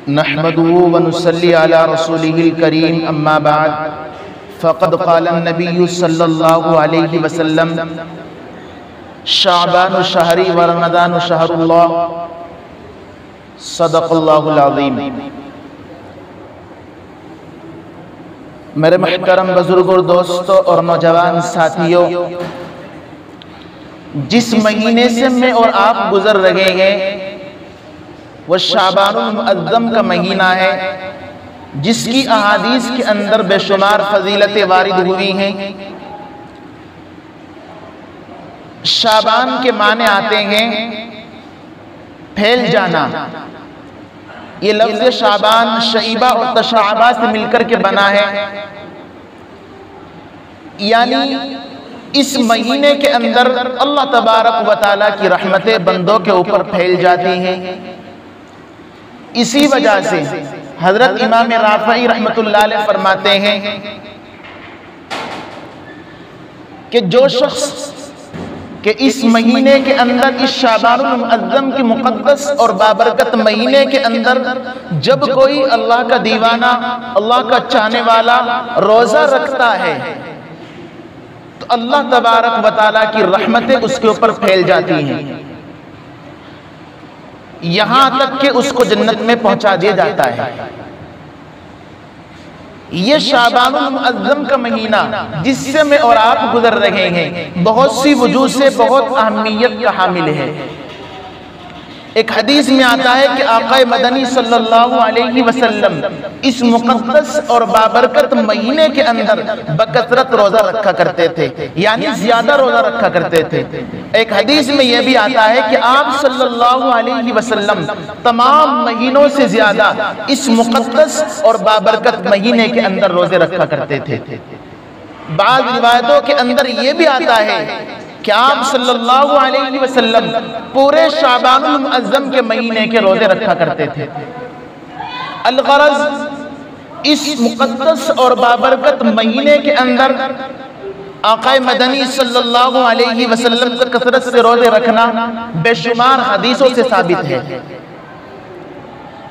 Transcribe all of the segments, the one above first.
نحمده ونصلي على رسوله الكريم اما بعد فقد قال النبي صلى الله عليه وسلم شعبان شهري ورمضان شهر الله صدق اللہ العظیم۔ میرے محترم بزرگوں، دوستوں اور نوجوان ساتھیوں، جس مہینے سے میں اور آپ گزر رہے ہیں وہ شعبان المعظم کا مہینہ ہے، جس کی احادیث کے اندر بے شمار فضیلتیں وارد ہوئی ہیں۔ شعبان کے معنی آتے ہیں پھیل جانا۔ یہ لفظ شعبان شعیبہ اور تشعبہ سے مل کر کے بنا ہے، یعنی اس مہینے کے اندر اللہ تبارک و تعالیٰ کی رحمتیں بندوں کے اوپر پھیل جاتی ہیں۔ اسی وجہ سے حضرت امام رافعی رحمت اللہ علیہ فرماتے ہیں کہ جو شخص کہ اس مہینے کے اندر، اس شعبان المعظم کی مقدس اور بابرکت مہینے کے اندر جب کوئی اللہ کا دیوانہ، اللہ کا چاہنے والا روزہ رکھتا ہے تو اللہ تبارک و تعالیٰ کی رحمتیں اس کے اوپر پھیل جاتی ہیں، یہاں تک کہ اس کو جنت میں پہنچا دیا جاتا ہے۔ یہ شعبان المعظم کا مہینہ جس سے میں اور آپ گزر رہے ہیں بہت سی وجوہ سے بہت اہمیت کا حامل ہے۔ ایک حدیث میں آتا ہے کہ آقا مدنی صلی اللہ علیہ وسلم اس مقدس اور بابرکت مہینے کے اندر بکثرت روزہ رکھا کرتے تھے، یعنی زیادہ روزہ رکھا کرتے تھے۔ ایک حدیث میں یہ بھی آتا ہے کہ آپ صلی اللہ علیہ وسلم تمام مہینوں سے زیادہ اس مقدس اور بابرکت مہینے کے اندر روزے رکھا کرتے تھے۔ بعض روایتوں کے اندر یہ بھی آتا ہے کہ آپ صلی اللہ علیہ وسلم پورے شعبان المعظم کے مہینے کے روزے رکھا کرتے تھے۔ الغرض اس مقدس اور بابرکت مہینے کے اندر آقا مدنی صلی اللہ علیہ وسلم کا کثرت سے روزے رکھنا بے شمار حدیثوں سے ثابت ہے۔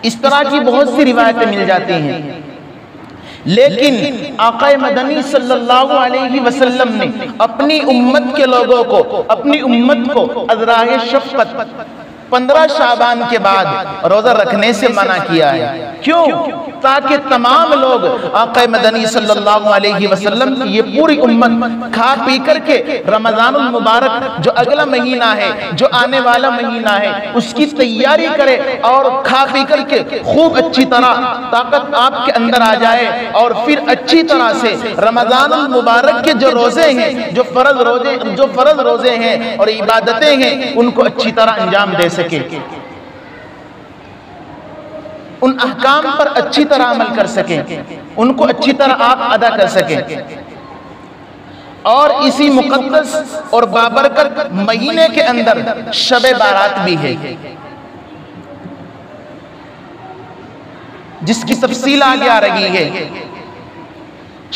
اس طرح کی بہت سی روایتیں مل جاتی ہیں، لیکن آقا مدنی صلی اللہ علیہ وسلم نے اپنی امت کے لوگوں کو، اپنی امت کو از راہ شفقت 15 شعبان کے بعد روزہ رکھنے سے منع کیا ہے۔ کیوں؟ تاکہ تمام لوگ آقا مدنی صلی اللہ علیہ وسلم کی یہ پوری امت کھا پی کر کے رمضان المبارک جو اگلا مہینہ ہے، جو آنے والا مہینہ ہے، اس کی تیاری کرے اور کھا پی کر کے خوب اچھی طرح طاقت آپ کے اندر آ جائے، اور پھر اچھی طرح سے رمضان المبارک کے جو روزے ہیں، جو فرض روزے ہیں اور عبادتیں ہیں، ان کو اچھی طرح انجام دے سکے، ان احکام پر اچھی طرح عمل کر سکیں، ان کو اچھی طرح آپ ادا کر سکیں۔ اور اسی مقدس اور بابرکت مہینے کے اندر شب بارات بھی ہے، جس کی تفصیل آگے آ رہی ہے۔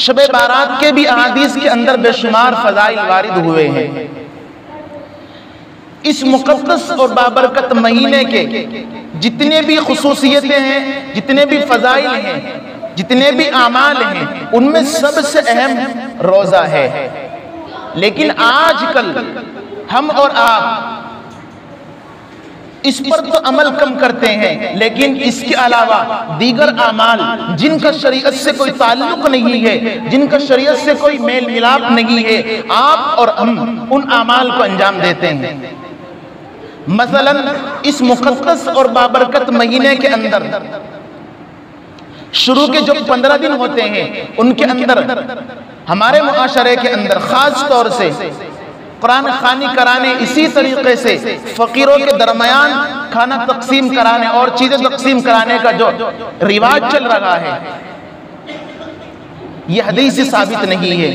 شب بارات کے بھی احادیث کے اندر بے شمار فضائل وارد ہوئے ہیں۔ اس مقدس اور بابرکت مہینے کے جتنے بھی خصوصیتیں ہیں، جتنے بھی فضائل ہیں، جتنے بھی اعمال ہیں، ان میں سب سے اہم روزہ ہے۔ لیکن آج کل ہم اور آپ اس پر تو عمل کم کرتے ہیں، لیکن اس کے علاوہ دیگر اعمال جن کا شریعت سے کوئی تعلق نہیں ہے، جن کا شریعت سے کوئی میل ملاپ نہیں ہے، آپ اور ہم ان اعمال کو انجام دیتے ہیں۔ مثلا اس مقدس اور بابرکت مہینے کے اندر شروع کے جو 15 دن ہوتے ہیں، ان کے اندر ہمارے معاشرے کے اندر خاص طور سے قرآن خوانی کرانے، اسی طریقے سے فقیروں کے درمیان کھانا تقسیم کرانے اور چیزیں تقسیم کرانے کا جو رواج چل رہا ہے، یہ حدیث سے ثابت نہیں ہے۔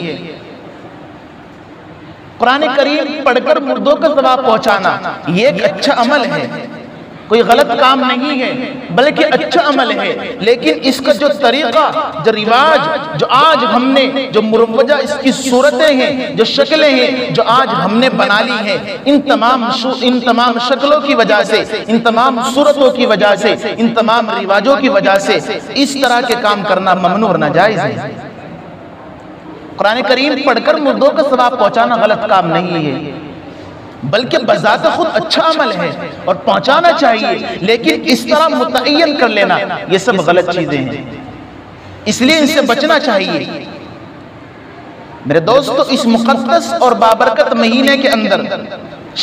قرآن کریم پڑھ کر مردوں کا ثواب پہنچانا یہ ایک اچھا عمل ہے، کوئی غلط کام نہیں ہے بلکہ اچھا عمل ہے، لیکن اس کا جو طریقہ، جو رواج، جو آج ہم نے جو مروجہ اس کی صورتیں ہیں، جو شکلیں ہیں جو آج ہم نے بنا لی ہیں، ان تمام شکلوں کی وجہ سے، ان تمام صورتوں کی وجہ سے، ان تمام رواجوں کی وجہ سے اس طرح کے کام کرنا ممنوع اور ناجائز ہے۔ قرآن کریم پڑھ کر مردوں کا ثواب پہنچانا غلط کام نہیں ہے، بلکہ بذات خود اچھا عمل ہے اور پہنچانا چاہیے، لیکن اس طرح متعین کر لینا یہ سب غلط چیزیں ہیں، اس لیے ان سے بچنا چاہیے۔ میرے دوستو، اس مقدس اور بابرکت مہینے کے اندر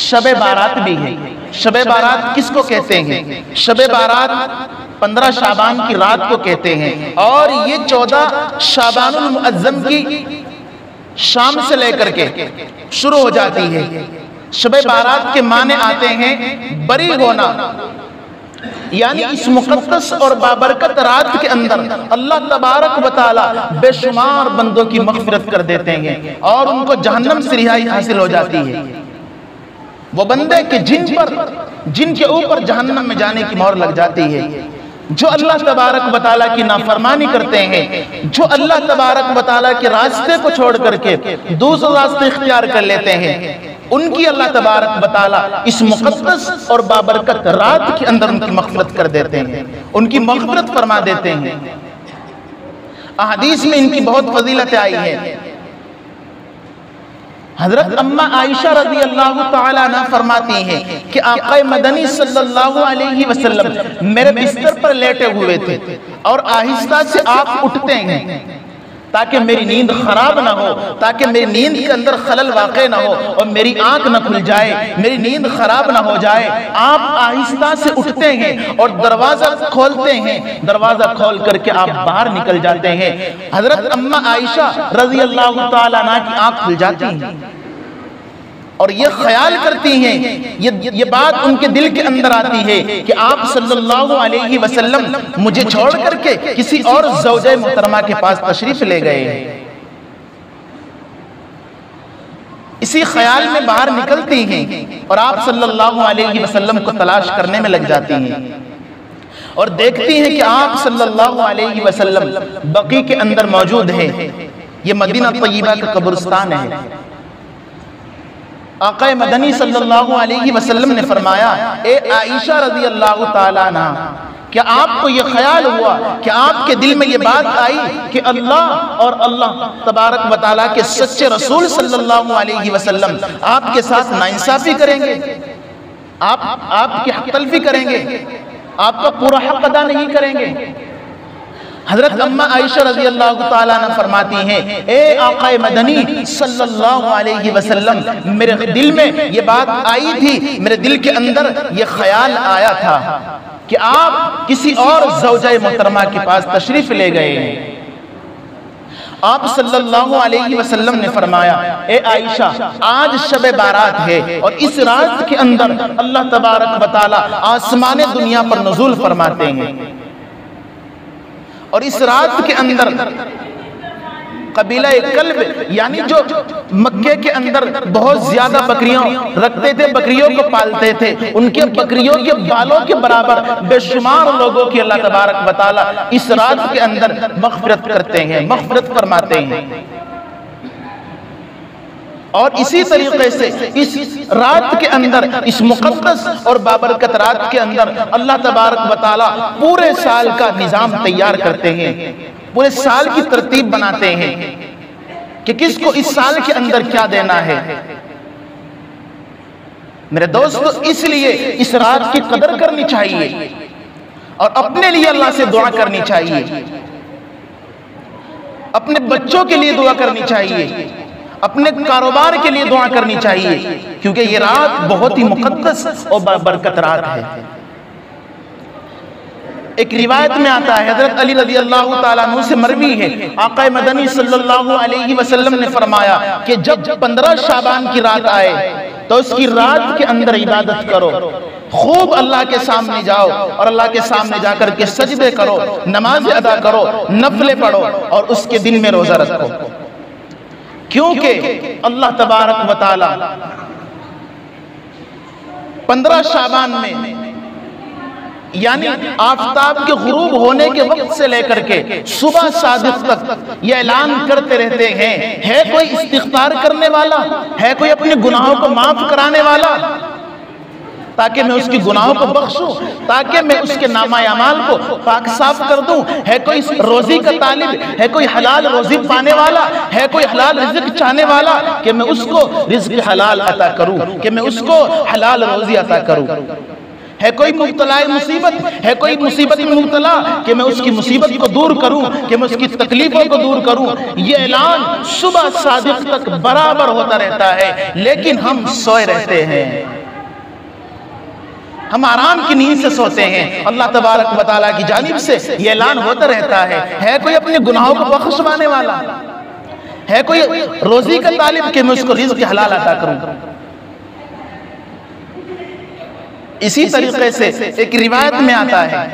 شب بارات بھی ہے۔ شب بارات کس کو کہتے ہیں؟ شب بارات 15 شعبان کی رات کو کہتے ہیں، اور یہ 14 شعبان المعظم کی شام سے لے کر کے شروع ہو جاتی ہے۔ شب بارات کے معنی آتے ہیں بری ہونا، یعنی اس مقدس اور بابرکت رات کے اندر اللہ تبارک و تعالی بے شمار بندوں کی مغفرت کر دیتے ہیں اور ان کو جہنم سے رہائی حاصل ہو جاتی ہے۔ وہ بندے کہ جن کے اوپر جہنم میں جانے کی مہر لگ جاتی ہے، جو اللہ تبارک و تعالیٰ کی نافرمانی کرتے ہیں، جو اللہ تبارک و تعالیٰ کے راستے کو چھوڑ کر کے دوسرے راستے اختیار کر لیتے ہیں، ان کی اللہ تبارک و تعالیٰ اس مقدس اور بابرکت رات کے اندر ان کی مغفرت کر دیتے ہیں، ان کی مغفرت فرما دیتے ہیں۔ احادیث میں ان کی بہت فضیلت آئی ہے۔ حضرت اماں عائشہ رضی اللہ تعالیٰ عنہ فرماتی ہیں کہ آقا مدنی صلی اللہ علیہ وسلم میرے بستر پر لیٹے ہوئے تھے اور آہستہ سے آپ اٹھتے ہیں تاکہ میری نیند خراب نہ ہو، تاکہ میری نیند کے اندر خلل واقع نہ ہو اور میری آنکھ نہ کھل جائے، میری نیند خراب نہ ہو جائے۔ آپ آہستہ سے اٹھتے ہیں اور دروازہ کھولتے ہیں، دروازہ کھول کر کے آپ باہر نکل جاتے ہیں۔ حضرت اماں عائشہ رضی اللہ تعالیٰ عنہ کی آنکھ کھل جاتی ہیں اور یہ خیال کرتی ہیں، یہ بات ان کے دل کے اندر آتی ہے کہ آپ صلی اللہ علیہ وسلم مجھے چھوڑ کر کے کسی اور زوجہ محترمہ کے پاس تشریف لے گئے ہیں۔ اسی خیال میں باہر نکلتی ہیں اور آپ صلی اللہ علیہ وسلم کو تلاش کرنے میں لگ جاتی ہیں اور دیکھتی ہیں کہ آپ صلی اللہ علیہ وسلم بقیع کے اندر موجود ہیں۔ یہ مدینہ طیبہ کا قبرستان ہے۔ آقا مدنی صلی اللہ علیہ وسلم نے فرمایا، اے عائشہ رضی اللہ تعالیٰ عنہ، کیا آپ کو یہ خیال ہوا کہ آپ کے دل میں یہ بات آئی کہ اللہ اور اللہ تبارک و تعالیٰ کے سچے رسول صلی اللہ علیہ وسلم آپ کے ساتھ ناانصافی کریں گے، آپ کی حق تلفی کریں گے، آپ کا پورا حق ادا نہیں کریں گے؟ حضرت اماں عائشہ رضی اللہ تعالیٰ عنہ فرماتی ہیں، اے آقا مدنی صلی اللہ علیہ وسلم، میرے دل میں یہ بات آئی تھی، میرے دل کے اندر یہ خیال آیا تھا کہ آپ کسی اور زوجہ محترمہ کے پاس تشریف لے گئے ہیں۔ آپ صلی اللہ علیہ وسلم نے فرمایا، اے عائشہ، آج شب بارات ہے اور اس رات کے اندر اللہ تبارک و تعالیٰ آسمان دنیا پر نزول فرماتے ہیں، اور اس رات کے اندر قبیلہ کلب، یعنی جو مکے کے اندر بہت زیادہ بکریوں رکھتے تھے، بکریوں کو پالتے تھے، ان کے بکریوں کے بالوں کے برابر بے شمار لوگوں کی اللہ تبارک و تعالیٰ اس رات کے اندر مغفرت کرتے ہیں، مغفرت فرماتے ہیں۔ اور اسی طریقے سے اس رات کے اندر، اس مقدس اور بابرکت رات کے اندر اللہ تبارک و تعالیٰ پورے سال کا نظام تیار کرتے ہیں، پورے سال کی ترتیب بناتے ہیں کہ کس کو اس سال کے اندر کیا دینا ہے۔ میرے دوستو، اس لیے اس رات کی قدر کرنی چاہیے اور اپنے لیے اللہ سے دعا کرنی چاہیے، اپنے بچوں کے لیے دعا کرنی چاہیے، اپنے کاروبار کے لیے دعا کرنی چاہیے، کیونکہ یہ رات بہت ہی مقدس اور برکت رات ہے۔ ایک روایت میں آتا ہے، حضرت علی رضی اللہ تعالیٰ عنہ سے مروی ہے، آقا مدنی صلی اللہ علیہ وسلم نے فرمایا کہ جب 15 شعبان کی رات آئے تو اس کی رات کے اندر عبادت کرو، خوب اللہ کے سامنے جاؤ اور اللہ کے سامنے جا کر کے سجدے کرو، نماز ادا کرو، نفلیں پڑھو اور اس کے دن میں روزہ رکھو، کیونکہ اللہ تبارک و تعالی 15 شعبان میں یعنی آفتاب کے غروب ہونے کے وقت سے لے کر کے صبح صادق تک یہ اعلان کرتے رہتے ہیں، ہے کوئی استغفار کرنے والا، ہے کوئی اپنے گناہوں کو معاف کرانے والا، تاکہ میں اس کی گناہوں کو بخشوں، تاکہ میں اس کے نامہ اعمال کو پاک صاف کر دوں۔ ہے کوئی روزی کا طالب، ہے کوئی حلال روزی پانے والا، ہے کوئی حلال رزق چاہنے والا کہ میں اس کو رزق حلال عطا کروں، کہ میں اس کو حلال روزی عطا کروں۔ ہے کوئی مبتلا مصیبت، ہے کوئی مصیبت میں مبتلا کہ میں اس کی مصیبت کو دور کروں، کہ میں اس کی تکلیفوں کو دور کروں۔ یہ اعلان صبح صادق تک برابر ہوتا رہتا ہے، لیکن ہم سوئے رہتے ہیں، ہم آرام کی نیند سے سوتے ہیں۔ اللہ تبارک و تعالیٰ کی جانب سے یہ اعلان ہوتا رہتا ہے، ہے کوئی اپنے گناہوں کو بخشوانے والا، ہے کوئی روزی کا طالب کہ میں اس کو رزق حلال عطا کروں۔ اسی طریقے سے ایک روایت میں آتا ہے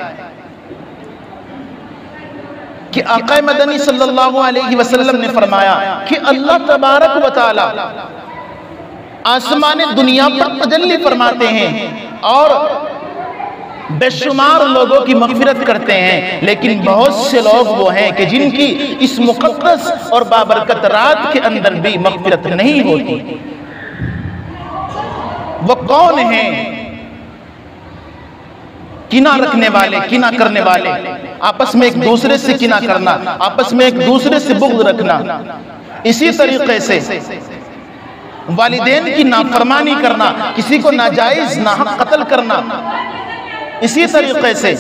کہ آقا مدنی صلی اللہ علیہ وسلم نے فرمایا کہ اللہ تبارک و تعالیٰ آسمان دنیا پر تجلی فرماتے ہیں اور بے شمار لوگوں کی مغفرت کرتے ہیں، لیکن بہت سے لوگ وہ ہیں کہ جن کی اس مقدس اور بابرکت رات کے اندر بھی مغفرت نہیں ہوتی۔ وہ کون ہیں؟ کینہ رکھنے والے، کینہ کرنے والے، آپس میں ایک دوسرے سے کینہ کرنا، آپس میں ایک دوسرے سے بغض رکھنا، اسی طریقے سے والدین کی نافرمانی کرنا، کسی کو ناجائز ناحق قتل کرنا، اسی طریقے سے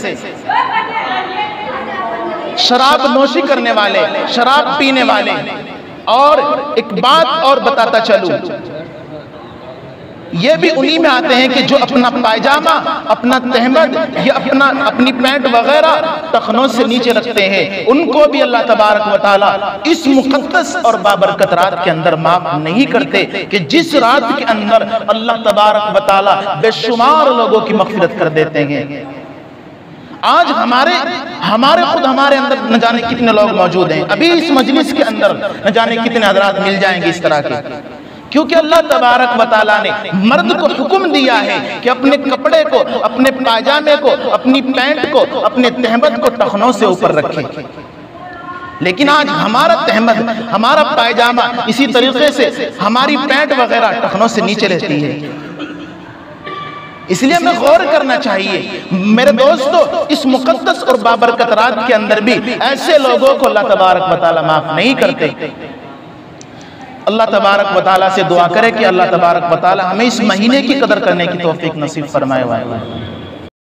شراب نوشی کرنے والے، شراب پینے والے۔ اور ایک بات اور بتاتا چلوں، یہ بھی انہی میں آتے ہیں کہ جو اپنا پائجامہ، اپنا تہمد یا اپنی پینٹ وغیرہ ٹخنوں سے نیچے رکھتے ہیں، ان کو بھی اللہ تبارک و تعالیٰ اس مقدس اور بابرکت رات کے اندر معاف نہیں کرتے کہ جس رات کے اندر اللہ تبارک و تعالیٰ بے شمار لوگوں کی مغفرت کر دیتے ہیں۔ آج خود ہمارے اندر نہ جانے کتنے لوگ موجود ہیں، ابھی اس مجلس کے اندر نہ جانے کتنے حضرات مل جائیں گے اس طرح کے، کیونکہ اللہ تبارک و تعالیٰ نے مرد کو حکم دیا ہے کہ اپنے کپڑے کو، اپنے پاجامے کو، اپنی پینٹ کو، اپنے تہمد کو ٹخنوں سے اوپر رکھے، لیکن آج ہمارا تہمد، ہمارا پائجامہ، اسی طریقے سے ہماری پینٹ وغیرہ ٹخنوں سے نیچے رہتی ہے۔ اس لیے ہمیں غور کرنا چاہیے میرے دوستو، اس مقدس اور بابرکت رات کے اندر بھی ایسے لوگوں کو اللہ تبارک و تعالیٰ معاف نہیں کرتے۔ اللہ تبارک و تعالیٰ سے دعا کرے کہ اللہ تبارک و تعالیٰ ہمیں اس مہینے کی قدر کرنے کی توفیق نصیب فرمائے۔